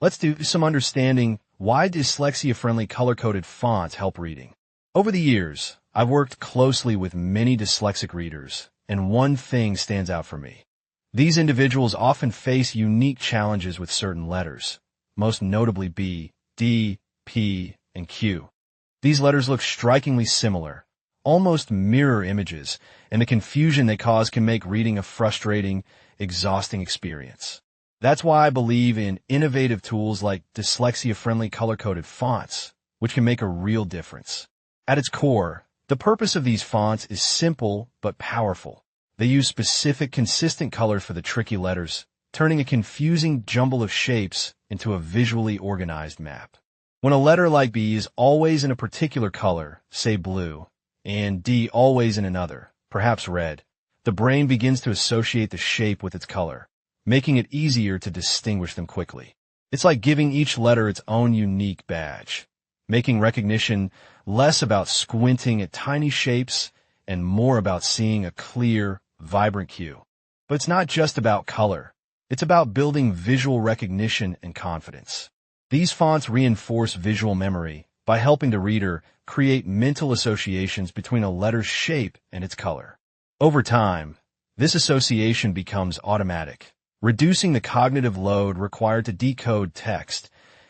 Let's do some understanding why dyslexia-friendly color-coded fonts help reading. Over the years, I've worked closely with many dyslexic readers, and one thing stands out for me. These individuals often face unique challenges with certain letters, most notably B, D, P, and Q. These letters look strikingly similar, almost mirror images, and the confusion they cause can make reading a frustrating, exhausting experience. That's why I believe in innovative tools like dyslexia-friendly color-coded fonts, which can make a real difference. At its core, the purpose of these fonts is simple but powerful. They use specific, consistent colors for the tricky letters, turning a confusing jumble of shapes into a visually organized map. When a letter like B is always in a particular color, say blue, and D always in another, perhaps red, the brain begins to associate the shape with its color, making it easier to distinguish them quickly. It's like giving each letter its own unique badge, making recognition less about squinting at tiny shapes and more about seeing a clear, vibrant cue. But it's not just about color. It's about building visual recognition and confidence. These fonts reinforce visual memory by helping the reader create mental associations between a letter's shape and its color. Over time, this association becomes automatic, reducing the cognitive load required to decode text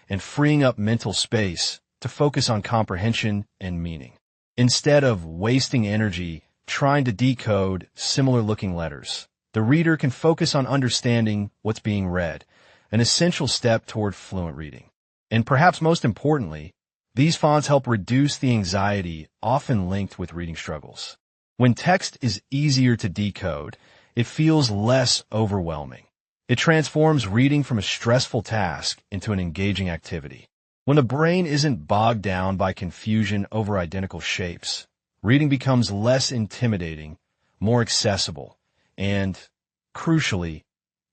and freeing up mental space to focus on comprehension and meaning. Instead of wasting energy trying to decode similar-looking letters, the reader can focus on understanding what's being read, an essential step toward fluent reading. And perhaps most importantly, these fonts help reduce the anxiety often linked with reading struggles. When text is easier to decode, it feels less overwhelming. It transforms reading from a stressful task into an engaging activity. When the brain isn't bogged down by confusion over identical shapes, reading becomes less intimidating, more accessible, and, crucially,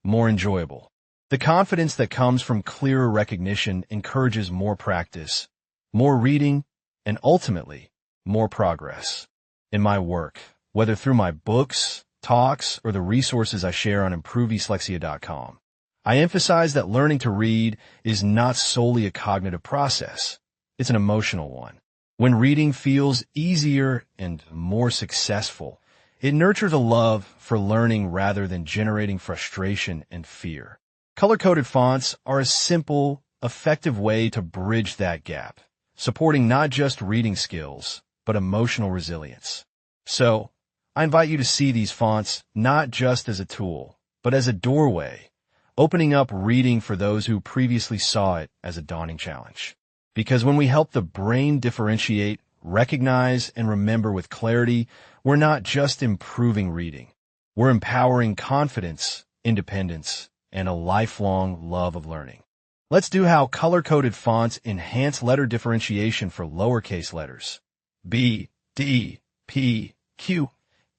more enjoyable. The confidence that comes from clearer recognition encourages more practice, more reading, and ultimately, more progress. In my work, whether through my books, talks, or the resources I share on improvedyslexia.com, I emphasize that learning to read is not solely a cognitive process. It's an emotional one. When reading feels easier and more successful, it nurtures a love for learning rather than generating frustration and fear. Color-coded fonts are a simple, effective way to bridge that gap, supporting not just reading skills, but emotional resilience. So, I invite you to see these fonts not just as a tool, but as a doorway, opening up reading for those who previously saw it as a daunting challenge. Because when we help the brain differentiate, recognize, and remember with clarity, we're not just improving reading. We're empowering confidence, independence, and a lifelong love of learning. Let's do how color-coded fonts enhance letter differentiation for lowercase letters. B, D, P, Q,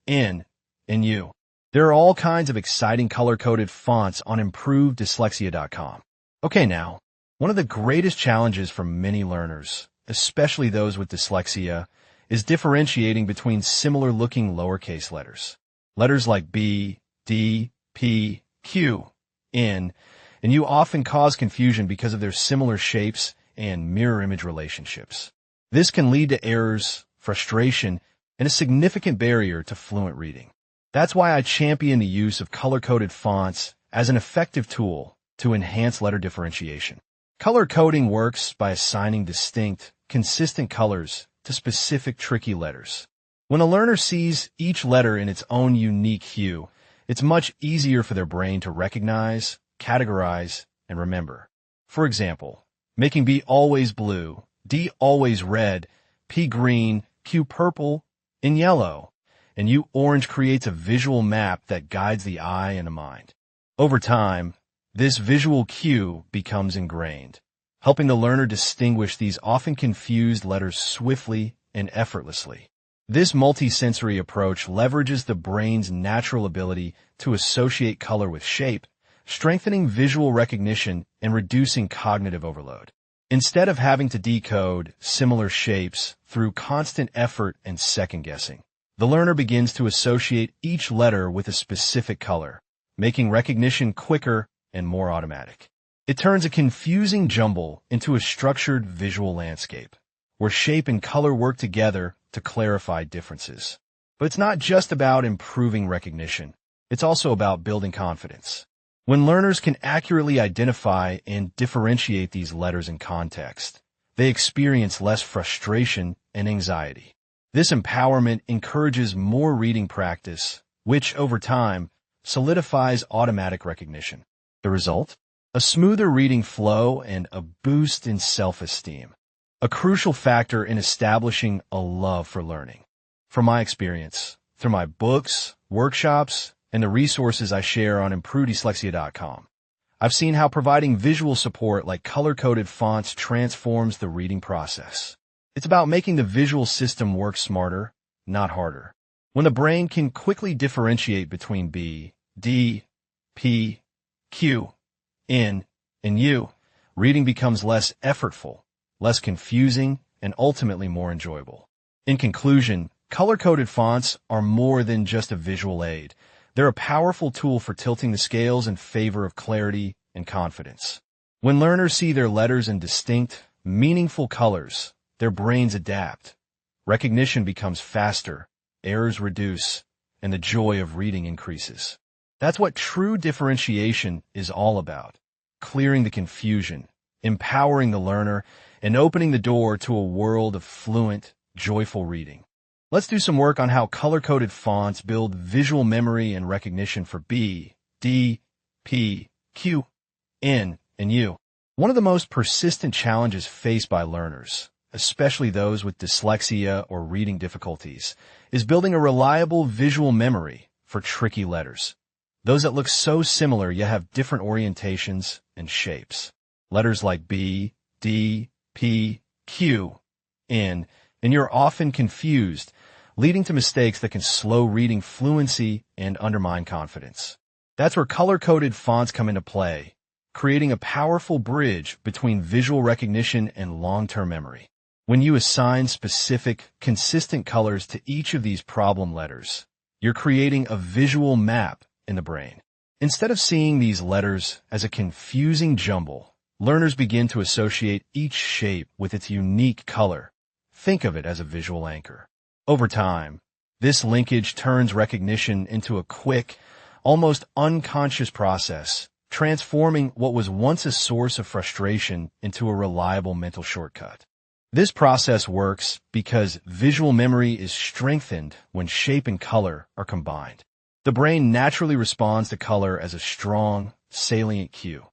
N, and U. There are all kinds of exciting color-coded fonts on improvedyslexia.com. Okay, now, one of the greatest challenges for many learners, especially those with dyslexia, is differentiating between similar-looking lowercase letters. Letters like B, D, P, Q, N, and U often cause confusion because of their similar shapes and mirror image relationships. This can lead to errors, frustration, and a significant barrier to fluent reading. That's why I champion the use of color-coded fonts as an effective tool to enhance letter differentiation. Color coding works by assigning distinct, consistent colors to specific tricky letters. When a learner sees each letter in its own unique hue, it's much easier for their brain to recognize, categorize, and remember. For example, making B always blue, D always red, P green, Q purple, and yellow, and U orange creates a visual map that guides the eye and the mind. Over time, this visual cue becomes ingrained, helping the learner distinguish these often confused letters swiftly and effortlessly. This multisensory approach leverages the brain's natural ability to associate color with shape, strengthening visual recognition and reducing cognitive overload. Instead of having to decode similar shapes through constant effort and second-guessing, the learner begins to associate each letter with a specific color, making recognition quicker and more automatic. It turns a confusing jumble into a structured visual landscape, where shape and color work together to clarify differences. But it's not just about improving recognition. It's also about building confidence. When learners can accurately identify and differentiate these letters in context, they experience less frustration and anxiety. This empowerment encourages more reading practice, which, over time, solidifies automatic recognition. The result? A smoother reading flow and a boost in self-esteem, a crucial factor in establishing a love for learning. From my experience, through my books, workshops, and the resources I share on improvedyslexia.com, I've seen how providing visual support like color-coded fonts transforms the reading process. It's about making the visual system work smarter, not harder. When the brain can quickly differentiate between B, D, P, Q, N, and U, reading becomes less effortful, less confusing, and ultimately more enjoyable. In conclusion, color-coded fonts are more than just a visual aid. They're a powerful tool for tilting the scales in favor of clarity and confidence. When learners see their letters in distinct, meaningful colors, their brains adapt. Recognition becomes faster, errors reduce, and the joy of reading increases. That's what true differentiation is all about: clearing the confusion, empowering the learner, and opening the door to a world of fluent, joyful reading. Let's do some work on how color-coded fonts build visual memory and recognition for B, D, P, Q, N, and U. One of the most persistent challenges faced by learners, especially those with dyslexia or reading difficulties, is building a reliable visual memory for tricky letters. Those that look so similar yet have different orientations and shapes. Letters like B, D, P, Q, N, and you're often confused, leading to mistakes that can slow reading fluency and undermine confidence. That's where color-coded fonts come into play, creating a powerful bridge between visual recognition and long-term memory. When you assign specific, consistent colors to each of these problem letters, you're creating a visual map in the brain. Instead of seeing these letters as a confusing jumble, learners begin to associate each shape with its unique color. Think of it as a visual anchor. Over time, this linkage turns recognition into a quick, almost unconscious process, transforming what was once a source of frustration into a reliable mental shortcut. This process works because visual memory is strengthened when shape and color are combined. The brain naturally responds to color as a strong, salient cue.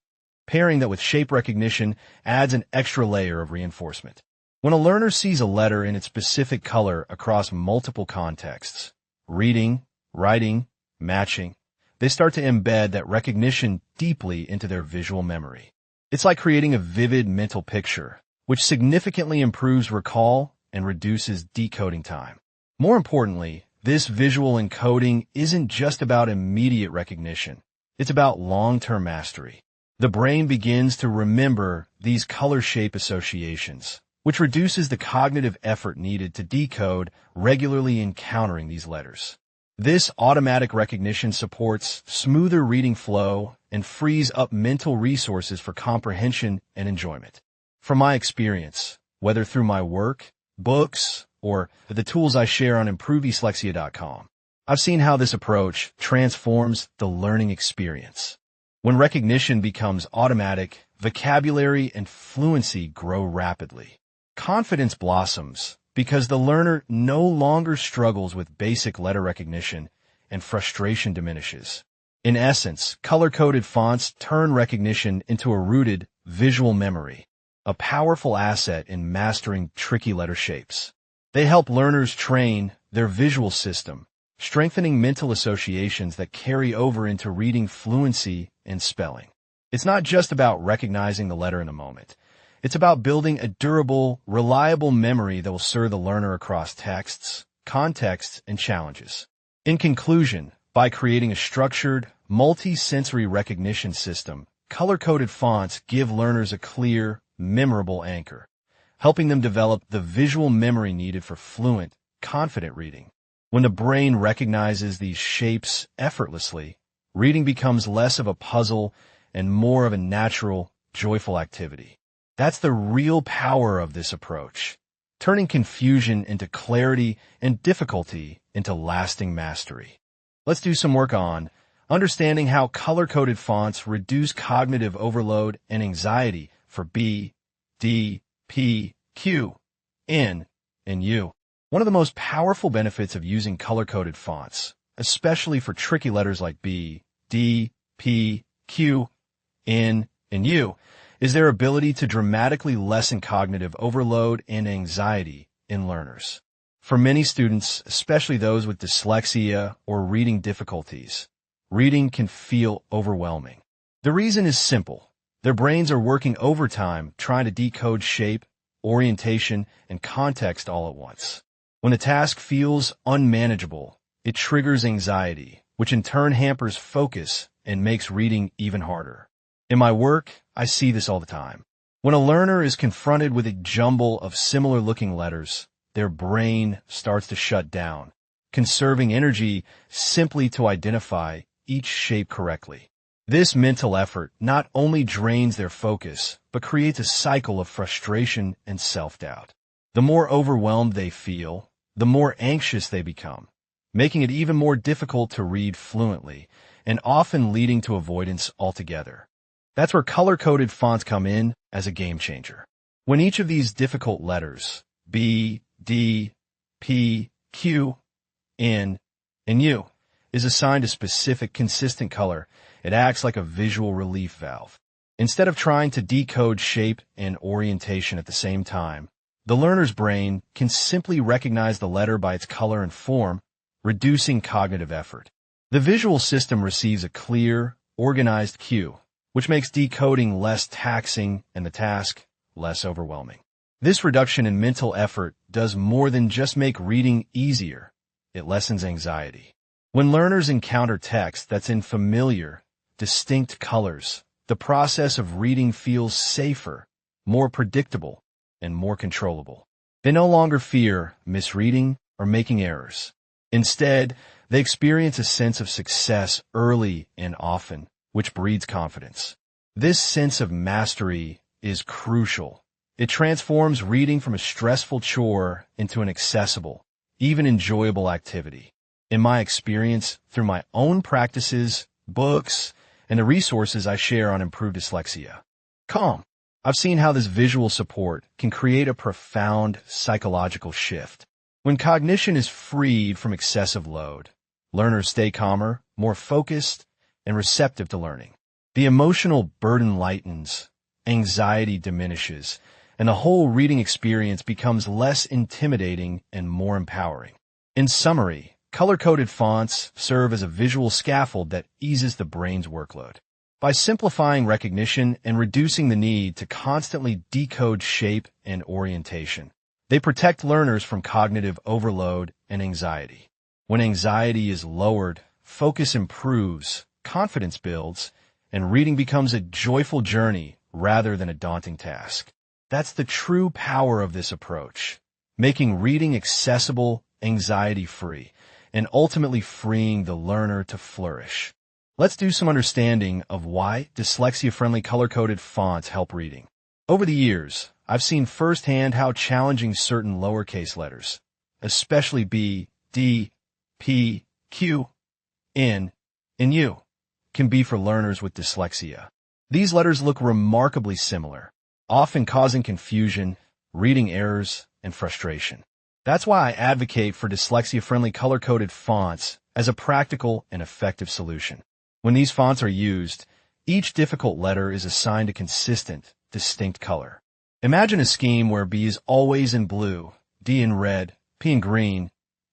Pairing that with shape recognition adds an extra layer of reinforcement. When a learner sees a letter in its specific color across multiple contexts, reading, writing, matching, they start to embed that recognition deeply into their visual memory. It's like creating a vivid mental picture, which significantly improves recall and reduces decoding time. More importantly, this visual encoding isn't just about immediate recognition. It's about long-term mastery. The brain begins to remember these color-shape associations, which reduces the cognitive effort needed to decode regularly encountering these letters. This automatic recognition supports smoother reading flow and frees up mental resources for comprehension and enjoyment. From my experience, whether through my work, books, or the tools I share on improvedyslexia.com, I've seen how this approach transforms the learning experience. When recognition becomes automatic, vocabulary and fluency grow rapidly. Confidence blossoms because the learner no longer struggles with basic letter recognition and frustration diminishes. In essence, color-coded fonts turn recognition into a rooted visual memory, a powerful asset in mastering tricky letter shapes. They help learners train their visual system, strengthening mental associations that carry over into reading fluency and spelling. It's not just about recognizing the letter in a moment. It's about building a durable, reliable memory that will serve the learner across texts, contexts, and challenges. In conclusion, by creating a structured, multi-sensory recognition system, color-coded fonts give learners a clear, memorable anchor, helping them develop the visual memory needed for fluent, confident reading. When the brain recognizes these shapes effortlessly, reading becomes less of a puzzle and more of a natural, joyful activity. That's the real power of this approach, turning confusion into clarity and difficulty into lasting mastery. Let's do some work on understanding how color-coded fonts reduce cognitive overload and anxiety for B, D, P, Q, N, and U. One of the most powerful benefits of using color-coded fonts, especially for tricky letters like B, D, P, Q, N, and U, is their ability to dramatically lessen cognitive overload and anxiety in learners. For many students, especially those with dyslexia or reading difficulties, reading can feel overwhelming. The reason is simple. Their brains are working overtime trying to decode shape, orientation, and context all at once. When the task feels unmanageable, it triggers anxiety, which in turn hampers focus and makes reading even harder. In my work, I see this all the time. When a learner is confronted with a jumble of similar-looking letters, their brain starts to shut down, conserving energy simply to identify each shape correctly. This mental effort not only drains their focus, but creates a cycle of frustration and self-doubt. The more overwhelmed they feel, the more anxious they become, making it even more difficult to read fluently and often leading to avoidance altogether. That's where color-coded fonts come in as a game changer. When each of these difficult letters, B, D, P, Q, N, and U, is assigned a specific consistent color, it acts like a visual relief valve. Instead of trying to decode shape and orientation at the same time, the learner's brain can simply recognize the letter by its color and form, reducing cognitive effort. The visual system receives a clear, organized cue, which makes decoding less taxing and the task less overwhelming. This reduction in mental effort does more than just make reading easier. It lessens anxiety. When learners encounter text that's in familiar, distinct colors, the process of reading feels safer, more predictable, and more controllable. They no longer fear misreading or making errors. Instead, they experience a sense of success early and often, which breeds confidence. This sense of mastery is crucial. It transforms reading from a stressful chore into an accessible, even enjoyable activity. In my experience, through my own practices, books, and the resources I share on improved dyslexia, I've seen how this visual support can create a profound psychological shift. When cognition is freed from excessive load, learners stay calmer, more focused, and receptive to learning. The emotional burden lightens, anxiety diminishes, and the whole reading experience becomes less intimidating and more empowering. In summary, color-coded fonts serve as a visual scaffold that eases the brain's workload. By simplifying recognition and reducing the need to constantly decode shape and orientation, they protect learners from cognitive overload and anxiety. When anxiety is lowered, focus improves, confidence builds, and reading becomes a joyful journey rather than a daunting task. That's the true power of this approach, making reading accessible, anxiety-free, and ultimately freeing the learner to flourish. Let's do some understanding of why dyslexia-friendly color-coded fonts help reading. Over the years, I've seen firsthand how challenging certain lowercase letters, especially B, D, P, Q, N, and U, can be for learners with dyslexia. These letters look remarkably similar, often causing confusion, reading errors, and frustration. That's why I advocate for dyslexia-friendly color-coded fonts as a practical and effective solution. When these fonts are used, each difficult letter is assigned a consistent, distinct color. Imagine a scheme where B is always in blue, D in red, P in green,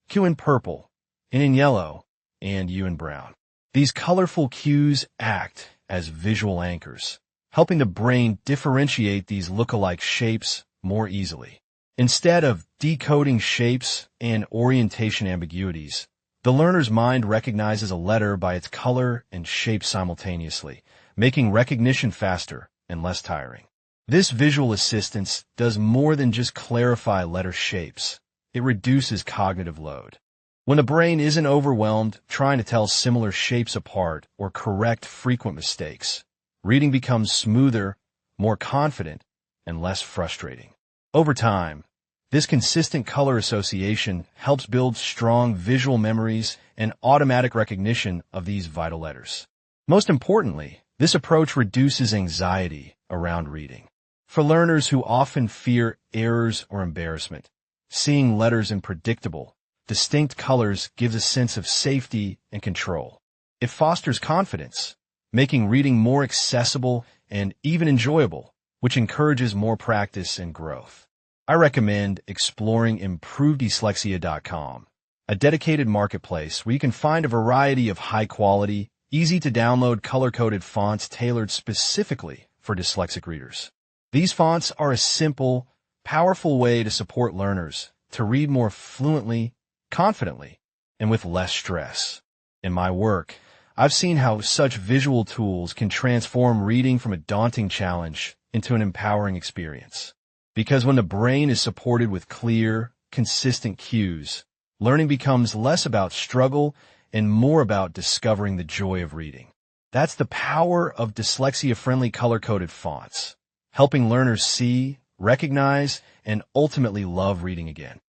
Q in purple, N in yellow, and U in brown. These colorful cues act as visual anchors, helping the brain differentiate these look-alike shapes more easily. Instead of decoding shapes and orientation ambiguities, the learner's mind recognizes a letter by its color and shape simultaneously, making recognition faster and less tiring. This visual assistance does more than just clarify letter shapes. It reduces cognitive load. When the brain isn't overwhelmed trying to tell similar shapes apart or correct frequent mistakes, reading becomes smoother, more confident, and less frustrating. Over time, this consistent color association helps build strong visual memories and automatic recognition of these vital letters. Most importantly, this approach reduces anxiety around reading. For learners who often fear errors or embarrassment, seeing letters in predictable, distinct colors gives a sense of safety and control. It fosters confidence, making reading more accessible and even enjoyable, which encourages more practice and growth. I recommend exploring ImproveDyslexia.com, a dedicated marketplace where you can find a variety of high-quality, easy-to-download color-coded fonts tailored specifically for dyslexic readers. These fonts are a simple, powerful way to support learners to read more fluently, confidently, and with less stress. In my work, I've seen how such visual tools can transform reading from a daunting challenge into an empowering experience. Because when the brain is supported with clear, consistent cues, learning becomes less about struggle and more about discovering the joy of reading. That's the power of dyslexia-friendly color-coded fonts, helping learners see, recognize, and ultimately love reading again.